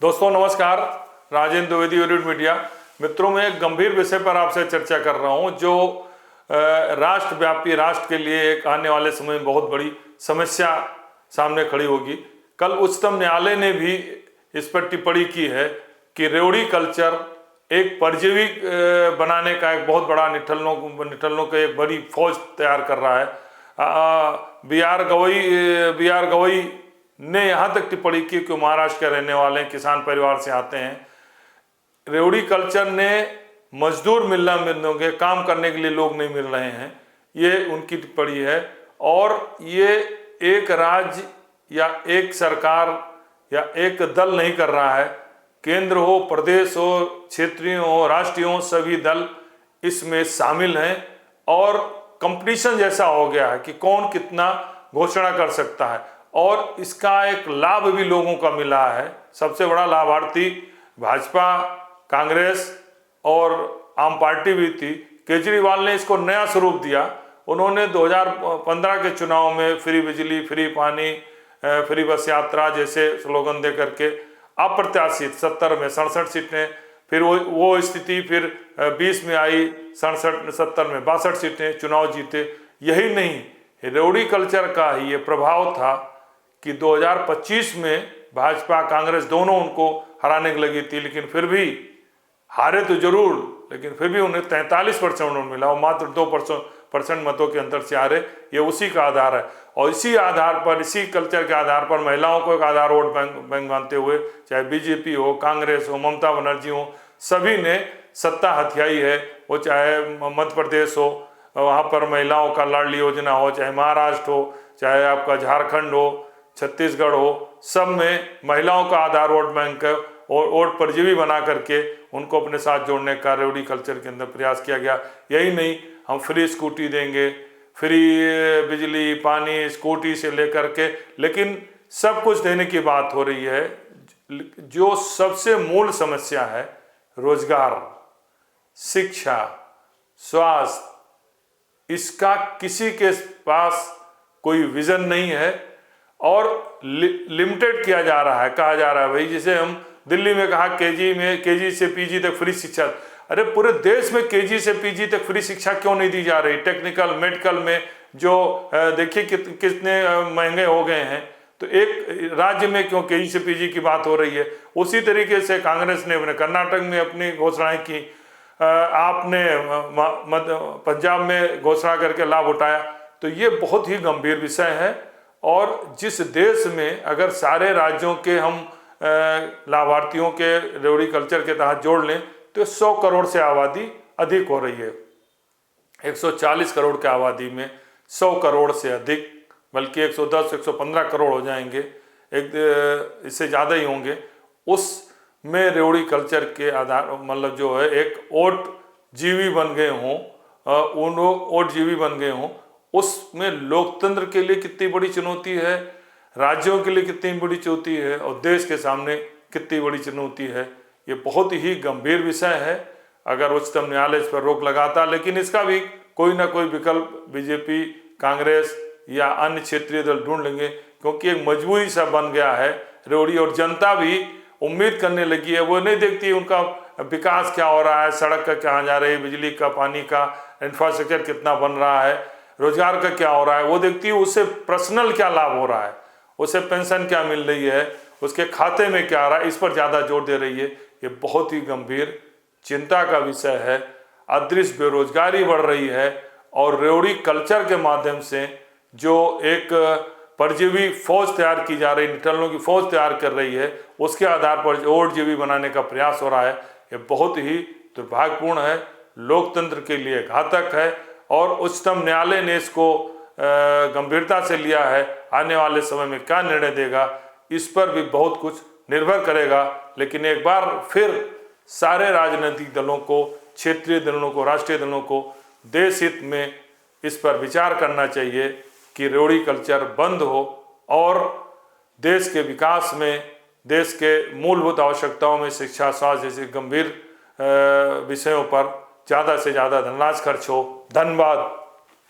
दोस्तों नमस्कार, Rajendra Dwivedi unit media. मित्रों, मैं एक गंभीर विषय पर आपसे चर्चा कर रहा हूं जो राष्ट्रव्यापी, राष्ट्र के लिए एक आने वाले समय में बहुत बड़ी समस्या सामने खड़ी होगी। कल उच्चतम न्यायालय ने भी इस पर टिप्पणी की है कि रेवड़ी कल्चर एक परजीवी बनाने का एक बहुत बड़ा निठल्लों की एक बड़ी फौज तैयार कर रहा है। बी आर गवई ने यहाँ तक टिप्पणी की कि महाराष्ट्र के रहने वाले किसान परिवार से आते हैं। रेवड़ी कल्चर ने मजदूर मिलने के काम करने के लिए लोग नहीं मिल रहे हैं, ये उनकी टिप्पणी है। और ये एक राज्य या एक सरकार या एक दल नहीं कर रहा है, केंद्र हो, प्रदेश हो, क्षेत्रीय हो, राष्ट्रीय हो, सभी दल इसमें शामिल हैं और कंपटीशन जैसा हो गया है कि कौन कितना घोषणा कर सकता है। और इसका एक लाभ भी लोगों का मिला है। सबसे बड़ा लाभार्थी भाजपा, कांग्रेस और आम पार्टी भी थी। केजरीवाल ने इसको नया स्वरूप दिया। उन्होंने 2015 के चुनाव में फ्री बिजली, फ्री पानी, फ्री बस यात्रा जैसे स्लोगन दे करके अप्रत्याशित 70 में 67 सीटें, फिर वो स्थिति फिर 20 में आई, 70 में 62 सीटें, चुनाव जीते। यही नहीं, रेवड़ी कल्चर का ही ये प्रभाव था कि 2025 में भाजपा कांग्रेस दोनों उनको हराने की लगी थी, लेकिन फिर भी हारे तो जरूर, लेकिन फिर भी उन्हें 43% वोट मिला और मात्र 2% मतों के अंतर से हारे। ये उसी का आधार है। और इसी आधार पर, इसी कल्चर के आधार पर महिलाओं को एक आधार वोट बैंक मानते हुए, चाहे बीजेपी हो, कांग्रेस हो, ममता बनर्जी हो, सभी ने सत्ता हथियाई है। वो चाहे मध्य प्रदेश हो, वहाँ पर महिलाओं का लाडली योजना हो, चाहे महाराष्ट्र हो, चाहे आपका झारखंड हो, छत्तीसगढ़ हो, सब में महिलाओं का आधार वोट बैंक और वोट परजीवी बना करके उनको अपने साथ जोड़ने का रेवड़ी कल्चर के अंदर प्रयास किया गया। यही नहीं, हम फ्री स्कूटी देंगे, फ्री बिजली, पानी, स्कूटी से लेकर के, लेकिन सब कुछ देने की बात हो रही है। जो सबसे मूल समस्या है, रोजगार, शिक्षा, स्वास्थ्य, इसका किसी के पास कोई विजन नहीं है और लिमिटेड किया जा रहा है। कहा जा रहा है भाई, जैसे हम दिल्ली में कहा केजी से पीजी तक फ्री शिक्षा। अरे पूरे देश में केजी से पीजी तक फ्री शिक्षा क्यों नहीं दी जा रही? टेक्निकल, मेडिकल में जो देखिए कितने महंगे हो गए हैं, तो एक राज्य में क्यों केजी से पीजी की बात हो रही है? उसी तरीके से कांग्रेस ने अपने कर्नाटक में अपनी घोषणाएं की, आपने पंजाब में घोषणा करके लाभ उठाया। तो ये बहुत ही गंभीर विषय है। और जिस देश में अगर सारे राज्यों के हम लाभार्थियों के रेवड़ी कल्चर के तहत जोड़ लें तो 100 करोड़ से आबादी अधिक हो रही है। 140 करोड़ की आबादी में 100 करोड़ से अधिक, बल्कि 110, 115 करोड़ हो जाएंगे, इससे ज़्यादा ही होंगे। उसमें रेवड़ी कल्चर के आधार मतलब जो है एक ओट जीवी बन गए हों, उन ओट जीवी बन गए हों, उसमें लोकतंत्र के लिए कितनी बड़ी चुनौती है, राज्यों के लिए कितनी बड़ी चुनौती है और देश के सामने कितनी बड़ी चुनौती है। ये बहुत ही गंभीर विषय है। अगर उच्चतम न्यायालय इस पर रोक लगाता, लेकिन इसका भी कोई ना कोई विकल्प बीजेपी, कांग्रेस या अन्य क्षेत्रीय दल ढूंढ लेंगे, क्योंकि एक मजबूरी सा बन गया है रेवड़ी। और जनता भी उम्मीद करने लगी है, वो नहीं देखती उनका विकास क्या हो रहा है, सड़क का कहाँ जा रही है, बिजली का, पानी का इंफ्रास्ट्रक्चर कितना बन रहा है, रोजगार का क्या हो रहा है। वो देखती है उससे पर्सनल क्या लाभ हो रहा है, उसे पेंशन क्या मिल रही है, उसके खाते में क्या आ रहा है, इस पर ज़्यादा जोर दे रही है। ये बहुत ही गंभीर चिंता का विषय है। अदृश्य बेरोजगारी बढ़ रही है और रेवड़ी कल्चर के माध्यम से जो एक परजीवी फौज तैयार की जा रही, निठल्लों की फौज तैयार कर रही है, उसके आधार पर ओट जीवी बनाने का प्रयास हो रहा है। ये बहुत ही दुर्भाग्यपूर्ण है, लोकतंत्र के लिए घातक है और उच्चतम न्यायालय ने इसको गंभीरता से लिया है। आने वाले समय में क्या निर्णय देगा, इस पर भी बहुत कुछ निर्भर करेगा। लेकिन एक बार फिर सारे राजनीतिक दलों को, क्षेत्रीय दलों को, राष्ट्रीय दलों को देश हित में इस पर विचार करना चाहिए कि रेवड़ी कल्चर बंद हो और देश के विकास में, देश के मूलभूत आवश्यकताओं में शिक्षा, स्वास्थ्य जैसे गंभीर विषयों पर ज़्यादा से ज़्यादा धनराशि खर्च हो। धन्यवाद।